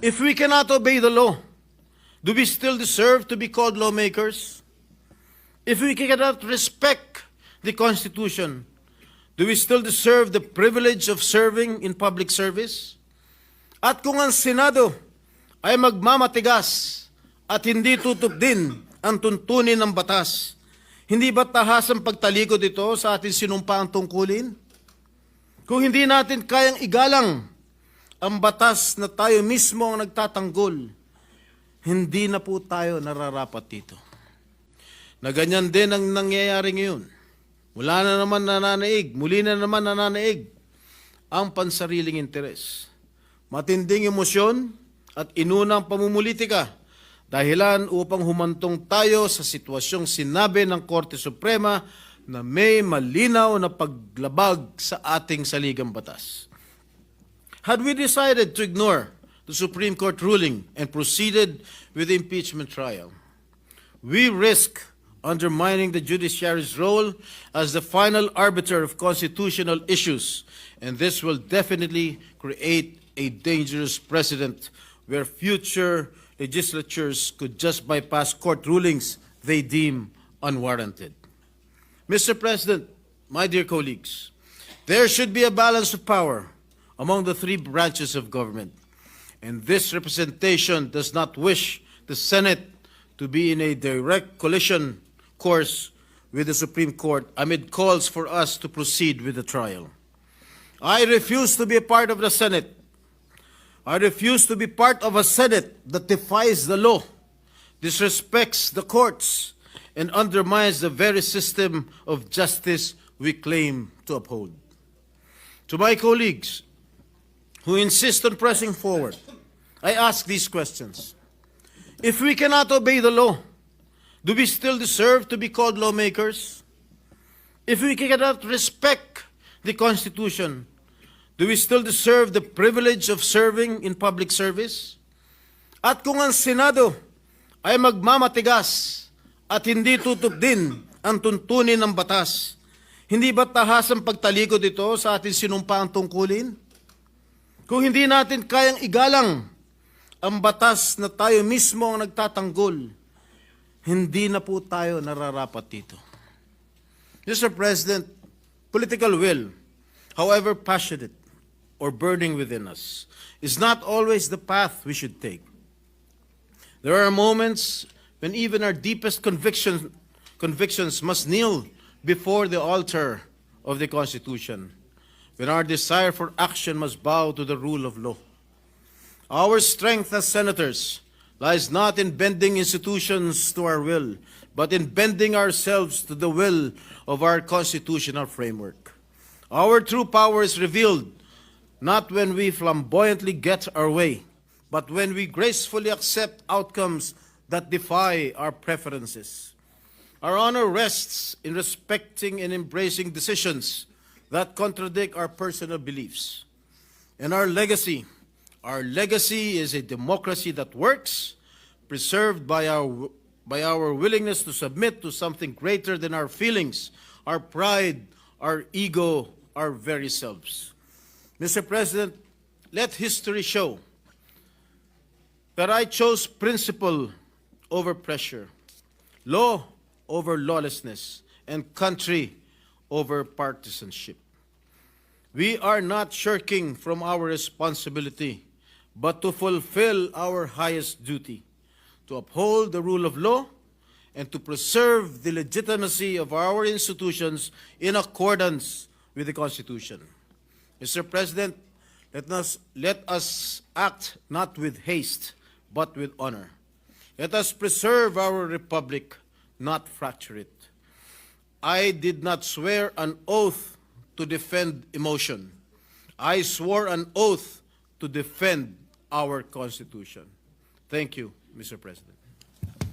If we cannot obey the law, do we still deserve to be called lawmakers? If we cannot respect the Constitution, do we still deserve the privilege of serving in public service? At kung ang Senado ay magmamatigas at hindi tutup din ang tuntunin ng batas, hindi ba tahas ang pagtalikod ito sa ating sinumpaang tungkulin? Kung hindi natin kayang igalang ang batas na tayo mismo ang nagtatanggol, hindi na po tayo nararapat dito. Na ganyan din ang nangyayari ngayon. Muli na naman nananaig ang pansariling interes. Matinding emosyon at inunang pamumulitika dahilan upang humantong tayo sa sitwasyong sinabi ng Korte Suprema na may malinaw na paglabag sa ating saligang batas. Had we decided to ignore the Supreme Court ruling and proceeded with the impeachment trial, we risk undermining the judiciary's role as the final arbiter of constitutional issues, and this will definitely create a dangerous precedent where future legislatures could just bypass court rulings they deem unwarranted. Mr. President, my dear colleagues, there should be a balance of power among the three branches of government, and this representation does not wish the Senate to be in a direct collision course with the Supreme Court amid calls for us to proceed with the trial. I refuse to be a part of the Senate. I refuse to be part of a Senate that defies the law, disrespects the courts, and undermines the very system of justice we claim to uphold. To my colleagues who insist on pressing forward, I ask these questions. If we cannot obey the law, do we still deserve to be called lawmakers? If we cannot respect the Constitution, do we still deserve the privilege of serving in public service? At kung ang Senado ay magmamatigas at hindi tutup din ang tuntunin ng batas, hindi ba tahas ang pagtalikod ito sa ating sinumpaang tungkulin? Kung hindi natin kayang igalang ang batas na tayo mismo ang nagtatanggol, hindi na po tayo nararapat dito. Mr. President, political will, however passionate or burning within us, is not always the path we should take. There are moments when even our deepest convictions must kneel before the altar of the Constitution, when our desire for action must bow to the rule of law. Our strength as senators lies not in bending institutions to our will, but in bending ourselves to the will of our constitutional framework. Our true power is revealed not when we flamboyantly get our way, but when we gracefully accept outcomes that defy our preferences. Our honor rests in respecting and embracing decisions that contradict our personal beliefs. And our legacy is a democracy that works, preserved by our willingness to submit to something greater than our feelings, our pride, our ego, our very selves. Mr. President, let history show that I chose principle over pressure, law over lawlessness, and country over partisanship. We are not shirking from our responsibility, but to fulfill our highest duty, to uphold the rule of law and to preserve the legitimacy of our institutions in accordance with the Constitution. Mr. President, let us act not with haste, but with honor. Let us preserve our republic, not fracture it. I did not swear an oath to defend emotion. I swore an oath to defend our Constitution. Thank you, Mr. President.